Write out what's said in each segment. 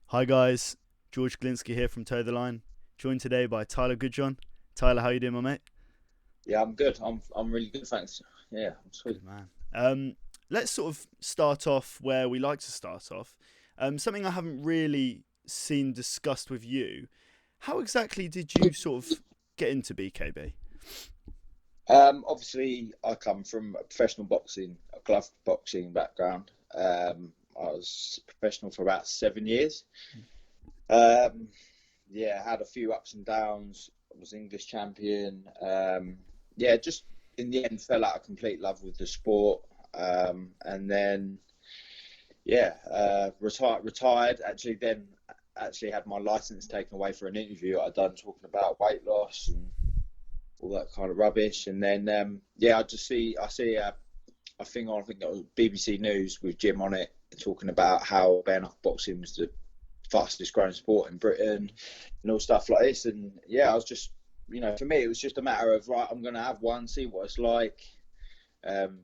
Hi guys, George Glinski here from Toe the Line, joined today by Tyler Goodjohn. Tyler, how you doing, my mate? Yeah, I'm good. I'm really good, thanks. Yeah, I'm sweet. Good man. Let's sort of start off where we like to start off. Something I haven't really seen discussed with you. How exactly did you sort of get into BKB? Obviously, I come from a professional boxing, a glove boxing background. I was professional for about 7 years. Yeah, had a few ups and downs. I was English champion. Yeah, just in the end fell out of complete love with the sport. And then, yeah, retired. Actually had my license taken away for an interview I'd done talking about weight loss and all that kind of rubbish. And then, yeah, I see a thing on, I think it was BBC News with Jim on it, talking about how bare knuckle boxing was the fastest growing sport in Britain and all stuff like this. And yeah, I was just, for me, it was just a matter of, right, I'm going to have one, see what it's like, and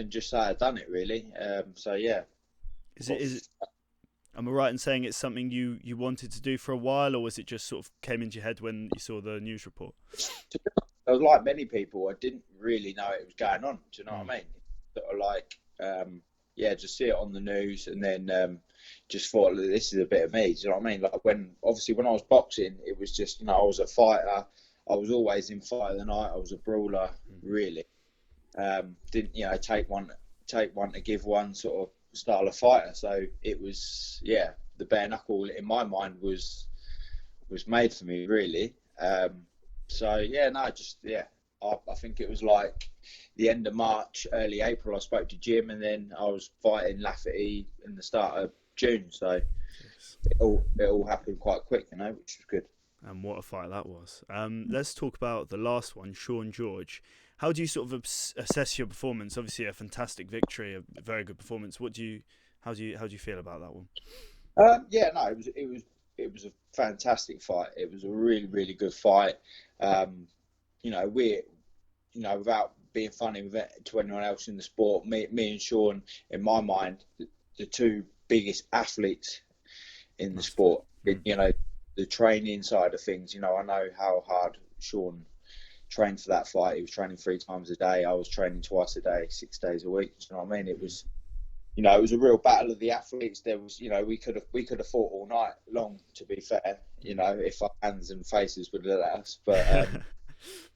just say I'd done it, really. So yeah. Is it? Am I right in saying it's something you wanted to do for a while, or was it just sort of came into your head when you saw the news report? I was like many people, I didn't really know it was going on. Do you know what I mean? Sort of like, just see it on the news, and then just thought, this is a bit of me. Do you know what I mean? Like when I was boxing, it was just, I was a fighter. I was always in fight of the night. I was a brawler, really. Didn't take one to give one sort of style of fighter. So it was, the bare knuckle in my mind was made for me, really. I think it was like the end of March, early April, I spoke to Jim, and then I was fighting Lafferty in the start of June. So it all happened quite quick, which was good. And what a fight that was. Let's talk about the last one, Sean George. How do you sort of assess your performance? Obviously, a fantastic victory, a very good performance. How do you feel about that one? It was a fantastic fight. It was a really, really good fight. Without being funny to anyone else in the sport, me and Sean, in my mind, the two biggest athletes in the sport. The training side of things. I know how hard Sean trained for that fight. He was training 3 times a day. I was training twice a day, 6 days a week. You know what I mean? It was, it was a real battle of the athletes. There was, we could have fought all night long, to be fair. If our hands and faces would let us. But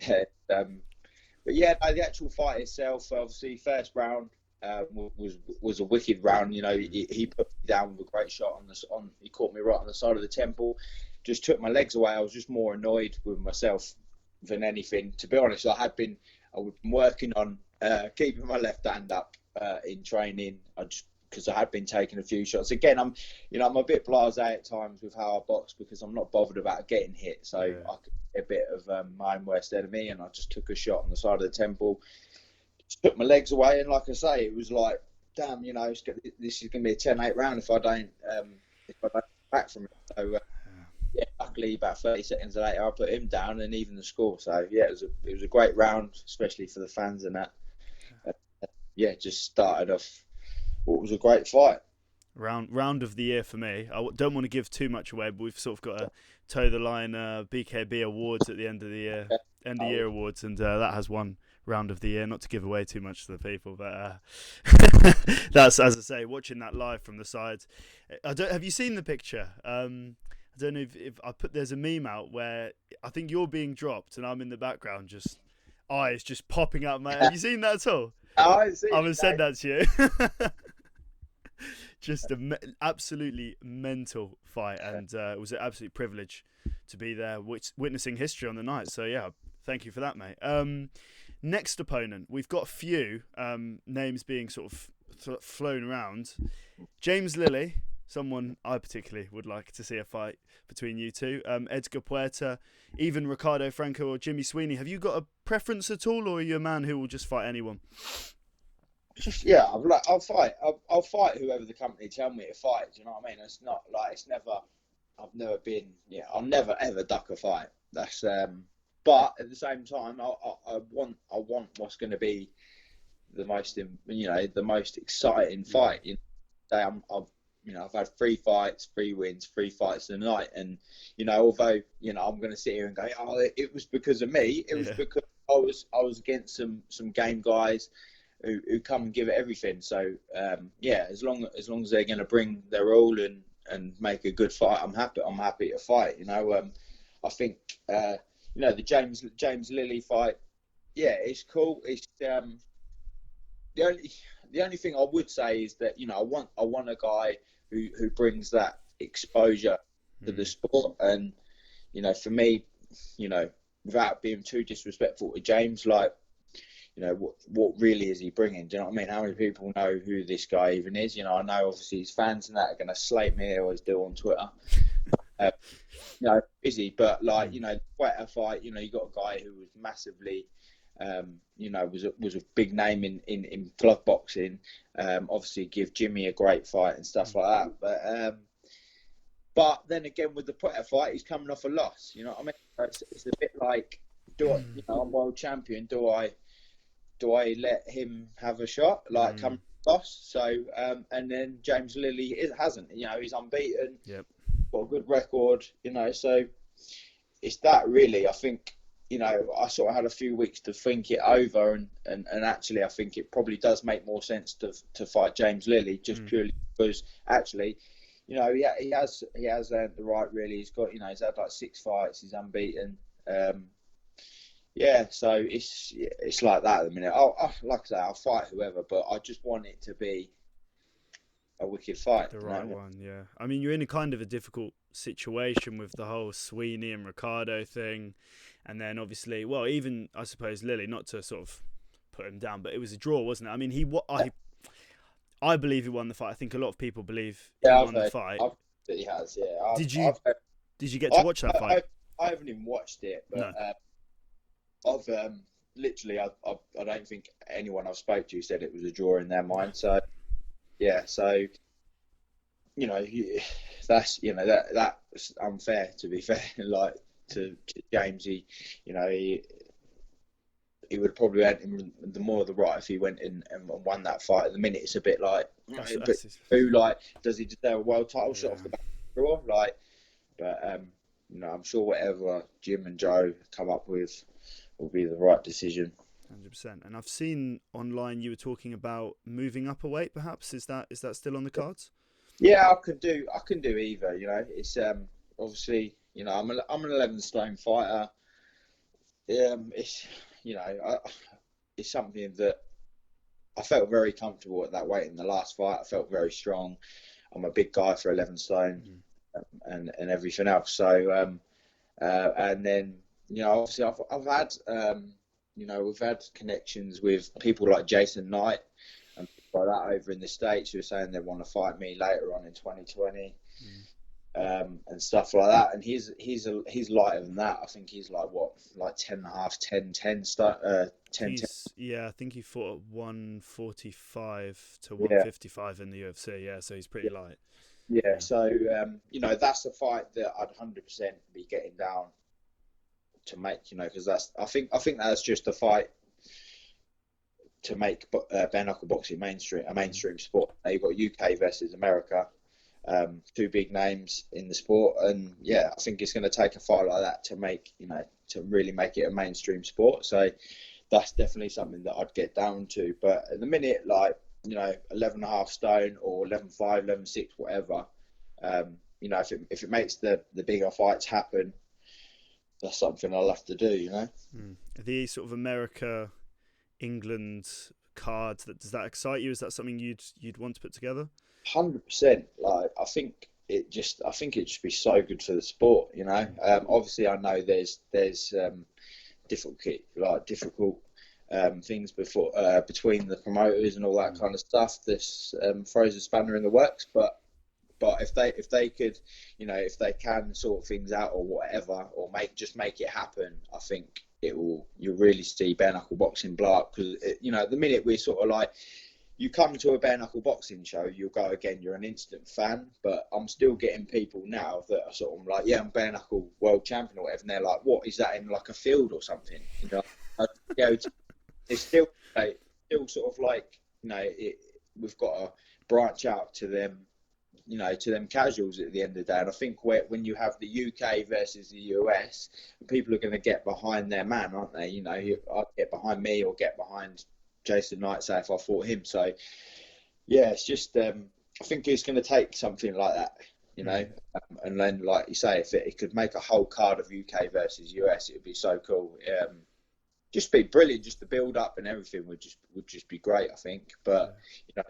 the actual fight itself, obviously, first round was a wicked round. He put me down with a great shot he caught me right on the side of the temple, just took my legs away. I was just more annoyed with myself than anything, to be honest. I had been working on keeping my left hand up in training. Because I had been taking a few shots. Again, I'm a bit blasé at times with how I box, because I'm not bothered about getting hit. So I could be a bit of my own worst enemy, and I just took a shot on the side of the temple, just took my legs away, and like I say, it was like, damn, this is going to be a 10-8 round if I don't back from it. So luckily about 30 seconds later, I put him down and even the score. So yeah, it was a great round, especially for the fans and that. Just started off what was a great fight. Round of the year for me. I don't want to give too much away, but we've sort of got a Toe the Line BKB awards at the end of the year, end of year awards, and that has one round of the year. Not to give away too much to the people, but that's, as I say, watching that live from the sides. Have you seen the picture? I don't know if I put. There's a meme out where I think you're being dropped and I'm in the background, just eyes just popping out. Have you seen that at all? I'm going to send that to you. Just an absolutely mental fight, and it was an absolute privilege to be there, witnessing history on the night. So yeah, thank you for that, mate. Next opponent, we've got a few names being sort of flown around. James Lilly, someone I particularly would like to see a fight between you two. Edgar Puerta, even Ricardo Franco or Jimmy Sweeney. Have you got a preference at all, or are you a man who will just fight anyone? I'll fight. I'll fight whoever the company tell me to fight. Do you know what I mean? It's not like I've never been. I'll never ever duck a fight. That's. But at the same time, I want what's going to be the most, the most exciting fight. I've had 3 fights, 3 wins, 3 fights tonight, and although I'm going to sit here and go, oh, it was because of me. It was because I was against some game guys who come and give it everything. So as long as they're going to bring their all and make a good fight, I'm happy to fight. I think the James Lilly fight, it's cool. It's the only thing I would say is that I want a guy who brings that exposure to the sport, and for me, without being too disrespectful to James, like what really is he bringing? Do you know what I mean? How many people know who this guy even is? I know obviously his fans and that are going to slate me, they always do on Twitter. Busy, but the Twitter fight, you got a guy who was massively, was a big name in glove boxing. Obviously, give Jimmy a great fight and stuff like that. But then again, with the Twitter fight, he's coming off a loss. You know what I mean? It's a bit like, I'm world champion. Do I let him have a shot? Come loss. So and then James Lilly hasn't. He's unbeaten. Yep. Got a good record. So it's that really. I think. I sort of had a few weeks to think it over, and actually, I think it probably does make more sense to fight James Lilly just purely because actually, he has earned the right. Really, he's got he's had like 6 fights, he's unbeaten. So it's like that at the minute. Like I say, I'll fight whoever, but I just want it to be a wicked fight. The right one, yeah. I mean, you're in a kind of a difficult situation with the whole Sweeney and Ricardo thing. And then obviously, even I suppose Lilly, not to sort of put him down, but it was a draw, wasn't it? I mean, I believe he won the fight. I think a lot of people believe he won the fight. I've heard that he has, yeah. Did you get to watch that fight? I haven't even watched it, but no. I've literally, I don't think anyone I've spoke to said it was a draw in their mind. So that's that's unfair, to be fair. Like to James, he would probably had him the more the right if he went in and won that fight. At the minute, it's a bit like, does he deserve a world title shot off the back of the draw? But I'm sure whatever Jim and Joe come up with will be the right decision. 100%. And I've seen online you were talking about moving up a weight. Perhaps is that still on the cards? Yeah, I can do either. It's obviously I'm an 11 stone fighter. It's it's something that I felt very comfortable at that weight in the last fight. I felt very strong. I'm a big guy for 11 stone and everything else. So and then obviously I've had we've had connections with people like Jason Knight and people like that over in the States who are saying they want to fight me later on in 2020. And stuff like that, and he's lighter than that. I think he's like 10 and a half, 10, 10 yeah, I think he fought at 145 to 155 in the UFC. Yeah, so he's pretty light. Yeah, so that's a fight that I'd 100% be getting down to make. Because I think that's just a fight to make bare knuckle boxing a mainstream sport. Now you've got UK versus America. 2 big names in the sport, and I think it's going to take a fight like that to make to really make it a mainstream sport. So that's definitely something that I'd get down to. But at the minute, 11.5 stone or 11.5, 11.6, whatever, if it makes the bigger fights happen, that's something I'll have to do. The sort of America England card, does that excite you? Is that something you'd want to put together? 100%. I think it'd just be so good for the sport. Obviously I know there's difficult things between the promoters and all that kind of stuff. This throws a spanner in the works, but if they could, if they can sort things out or whatever, or make it happen, I think you'll really see bare knuckle boxing blow up. Because at the minute we're sort of like, you come to a bare knuckle boxing show, you'll go again, you're an instant fan, but I'm still getting people now that are sort of like, I'm bare knuckle world champion or whatever, and they're like, what is that in like a field or something? They still still sort of like, we've got to branch out to them, to them casuals at the end of the day. And I think when you have the UK versus the US, people are going to get behind their man, aren't they? I'd get behind me or get behind Jason Knight, say, if I fought him. So, yeah, it's just, I think it's going to take something like that, and then, like you say, if it could make a whole card of UK versus US, it would be so cool. Just be brilliant. Just the build up and everything would just be great, I think. But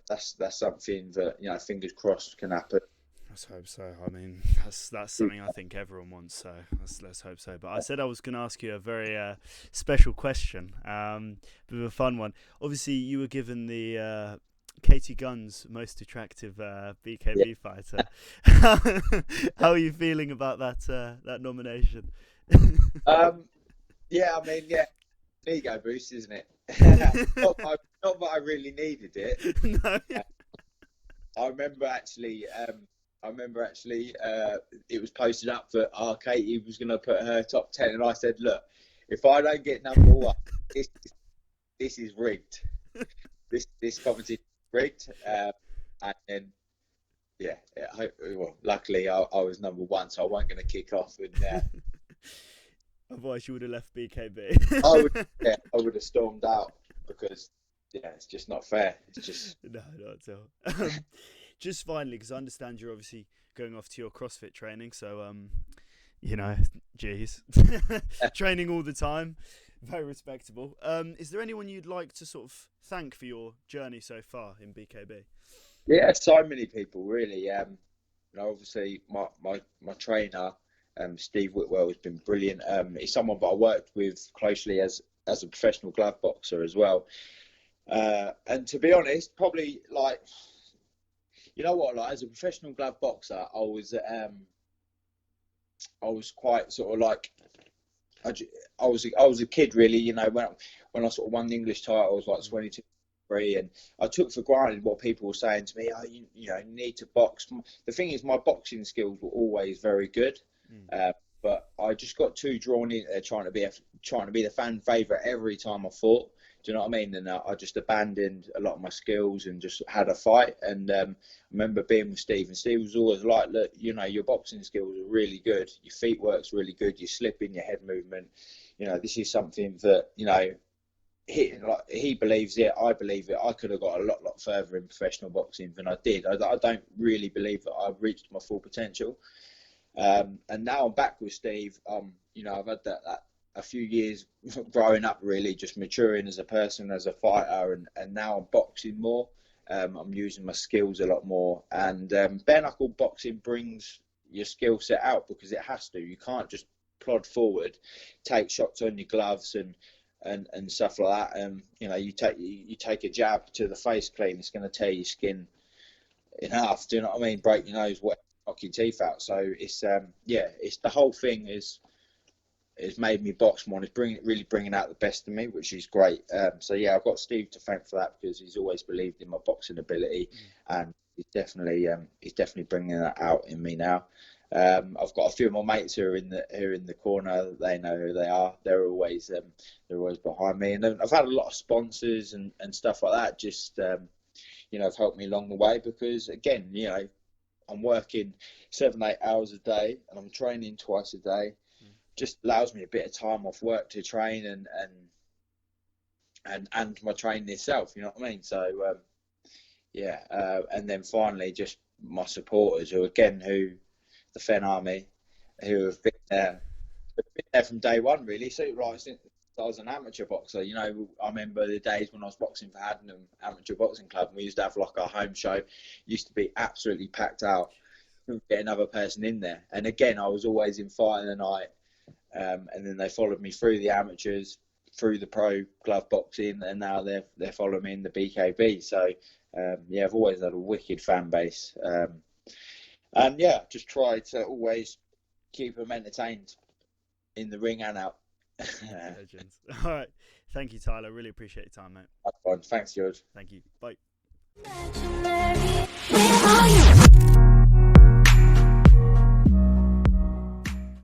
that's something that fingers crossed can happen. Let's hope so. I mean, that's something I think everyone wants. So let's hope so. But I said I was going to ask you a very special question, bit of a fun one. Obviously, you were given the Katie Gunn's most attractive BKB fighter. How are you feeling about that nomination? Yeah, I mean, ego boost, isn't it? not that I really needed it. No. I remember actually, it was posted up that Katie was going to put her top 10, and I said, look, if I don't get number one, this is rigged. This competition is rigged. And then, luckily I was number one, so I wasn't going to kick off. And otherwise, you would have left BKB. I would have stormed out because, it's just not fair. It's just no, not at all. Just finally, because I understand you're obviously going off to your CrossFit training, so geez, training all the time, very respectable. Is there anyone you'd like to sort of thank for your journey so far in BKB? Yeah, so many people really. Obviously my trainer, Steve Whitwell, has been brilliant. He's someone that I worked with closely as a professional glove boxer as well. And to be honest, probably like, as a professional glove boxer, I was quite sort of like, I was a kid really, when I sort of won the English title, I was like 22, 23, and I took for granted what people were saying to me. You need to box. The thing is, my boxing skills were always very good, but I just got too drawn in trying to be the fan favourite every time I fought. Do you know what I mean? And I just abandoned a lot of my skills and just had a fight. And I remember being with Steve, and Steve was always like, look, your boxing skills are really good. Your feet work's really good. Your slipping, your head movement. This is something that, he believes it. I believe it. I could have got a lot further in professional boxing than I did. I don't really believe that I've reached my full potential. And now I'm back with Steve. I've had that a few years growing up, really just maturing as a person, as a fighter, and now I'm boxing more. I'm using my skills a lot more, and bare knuckle boxing brings your skill set out because it has to. You can't just plod forward, take shots on your gloves and stuff like that. You take a jab to the face clean, it's going to tear your skin in half. Do you know what I mean? Break your nose, knock your teeth out. So it's the whole thing is. It's made me box more, and it's really bringing out the best in me, which is great. I've got Steve to thank for that because he's always believed in my boxing ability, and he's definitely bringing that out in me now. I've got a few of my mates who are in the corner. They know who they are. They're always behind me, and I've had a lot of sponsors and stuff like that. Just have helped me along the way because again, I'm working 7-8 hours a day, and I'm training twice a day. Just allows me a bit of time off work to train and my training itself, you know what I mean? So and then finally just my supporters who the Fen Army, who have been there from day one really. So right since I was an amateur boxer, I remember the days when I was boxing for Haddenham Amateur Boxing Club, and we used to have like our home show, used to be absolutely packed out. Couldn't get another person in there. And again, I was always in Fight of the Night. And then they followed me through the amateurs, through the pro glove boxing, and now they're following me in the BKB. So I've always had a wicked fan base, just try to always keep them entertained in the ring and out. Legends. All right, thank you, Tyler. Really appreciate your time, mate. That's fine. Thanks, George. Thank you. Bye.